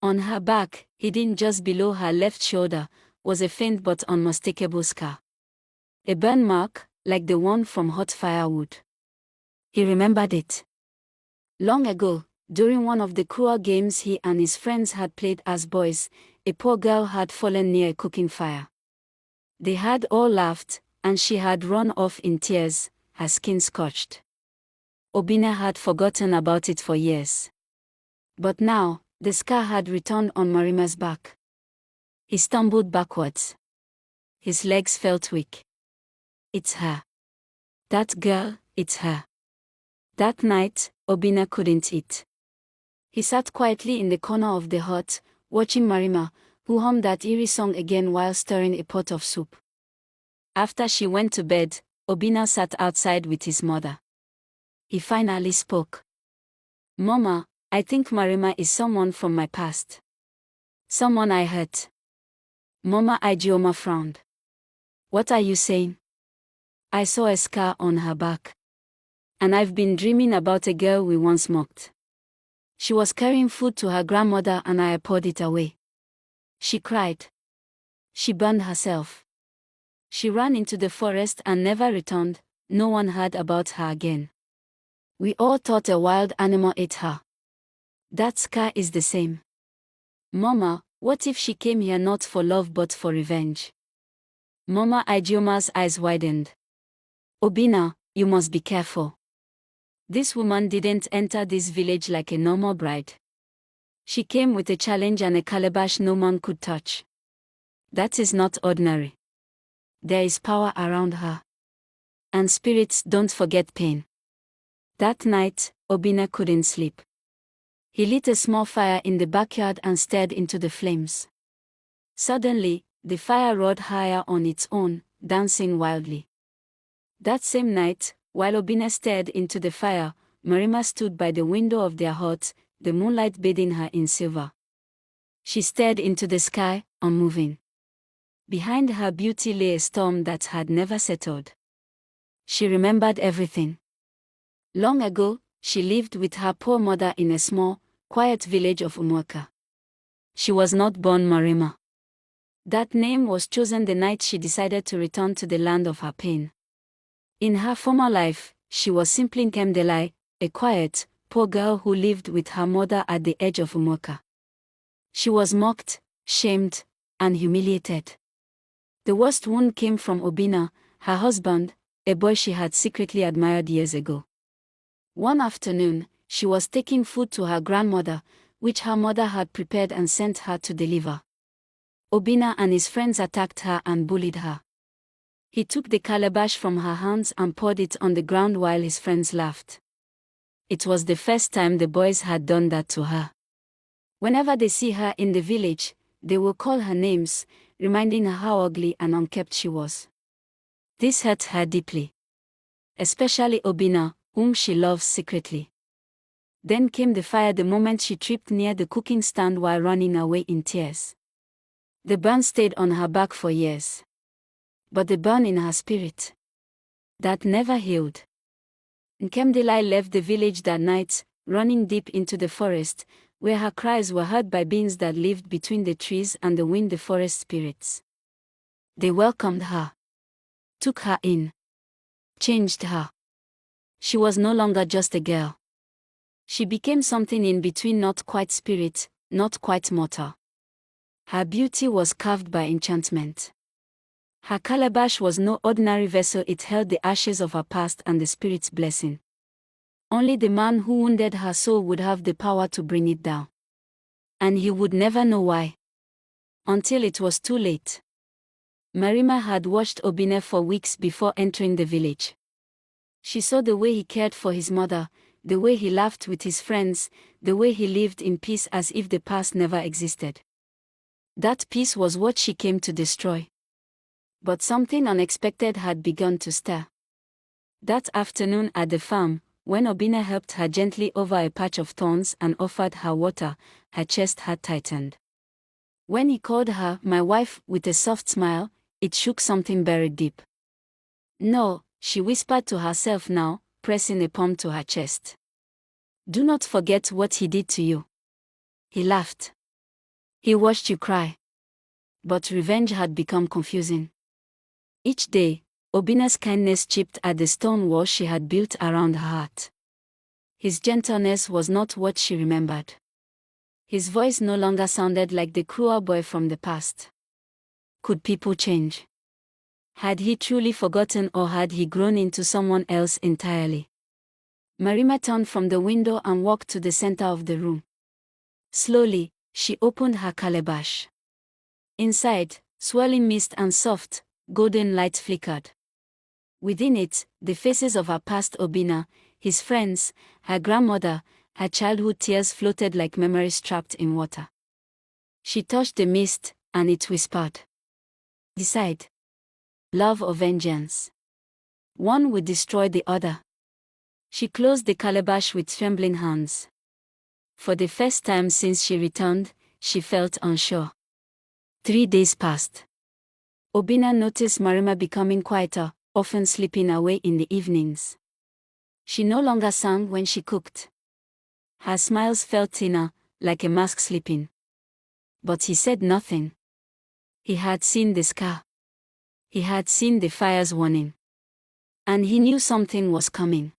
On her back, hidden just below her left shoulder, was a faint but unmistakable scar. A burn mark, like the one from hot firewood. He remembered it. Long ago, during one of the cruel games he and his friends had played as boys, a poor girl had fallen near a cooking fire. They had all laughed, and she had run off in tears, her skin scorched. Obinna had forgotten about it for years. But now, the scar had returned on Marima's back. He stumbled backwards. His legs felt weak. It's her. That girl, it's her. That night, Obinna couldn't eat. He sat quietly in the corner of the hut, watching Marima, who hummed that eerie song again while stirring a pot of soup. After she went to bed, Obinna sat outside with his mother. He finally spoke. "Mama, I think Marima is someone from my past. Someone I hurt." Mama Ijeoma frowned. "What are you saying?" "I saw a scar on her back. And I've been dreaming about a girl we once mocked. She was carrying food to her grandmother and I poured it away. She cried. She burned herself. She ran into the forest and never returned. No one heard about her again. We all thought a wild animal ate her. That scar is the same. Mama, what if she came here not for love but for revenge?" Mama Ijeoma's eyes widened. "Obinna, you must be careful. This woman didn't enter this village like a normal bride. She came with a challenge and a calabash no man could touch. That is not ordinary. There is power around her. And spirits don't forget pain." That night, Obinna couldn't sleep. He lit a small fire in the backyard and stared into the flames. Suddenly, the fire roared higher on its own, dancing wildly. That same night, while Obinna stared into the fire, Marima stood by the window of their hut, the moonlight bathing her in silver. She stared into the sky, unmoving. Behind her beauty lay a storm that had never settled. She remembered everything. Long ago, she lived with her poor mother in a small, quiet village of Umuaka. She was not born Marima. That name was chosen the night she decided to return to the land of her pain. In her former life, she was simply Nkemdelai, a quiet, poor girl who lived with her mother at the edge of Umuaka. She was mocked, shamed, and humiliated. The worst wound came from Obinna, her husband, a boy she had secretly admired years ago. One afternoon, she was taking food to her grandmother, which her mother had prepared and sent her to deliver. Obinna and his friends attacked her and bullied her. He took the calabash from her hands and poured it on the ground while his friends laughed. It was the first time the boys had done that to her. Whenever they see her in the village, they will call her names, reminding her how ugly and unkempt she was. This hurt her deeply. Especially Obinna, whom she loves secretly. Then came the fire the moment she tripped near the cooking stand while running away in tears. The burn stayed on her back for years. But the burn in her spirit, that never healed. Nkemdelai left the village that night, running deep into the forest, where her cries were heard by beings that lived between the trees and the wind, the forest spirits. They welcomed her, took her in, changed her. She was no longer just a girl. She became something in between, not quite spirit, not quite mortal. Her beauty was carved by enchantment. Her calabash was no ordinary vessel, it held the ashes of her past and the spirit's blessing. Only the man who wounded her soul would have the power to bring it down. And he would never know why. Until it was too late. Marima had watched Obinna for weeks before entering the village. She saw the way he cared for his mother, the way he laughed with his friends, the way he lived in peace as if the past never existed. That peace was what she came to destroy. But something unexpected had begun to stir. That afternoon at the farm, when Obinna helped her gently over a patch of thorns and offered her water, her chest had tightened. When he called her "my wife" with a soft smile, it shook something buried deep. "No," she whispered to herself now, pressing a palm to her chest. "Do not forget what he did to you." He laughed. He watched you cry. But revenge had become confusing. Each day, Obinna's kindness chipped at the stone wall she had built around her heart. His gentleness was not what she remembered. His voice no longer sounded like the cruel boy from the past. Could people change? Had he truly forgotten, or had he grown into someone else entirely? Marima turned from the window and walked to the center of the room. Slowly, she opened her calabash. Inside, swirling mist and soft, golden light flickered. Within it, the faces of her past Obinna, his friends, her grandmother, her childhood tears floated like memories trapped in water. She touched the mist, and it whispered. Decide. Love or vengeance? One would destroy the other. She closed the calabash with trembling hands. For the first time since she returned, she felt unsure. 3 days passed. Obinna noticed Marima becoming quieter, often slipping away in the evenings. She no longer sang when she cooked. Her smiles felt thinner, like a mask slipping. But he said nothing. He had seen the scar. He had seen the fire's warning. And he knew something was coming.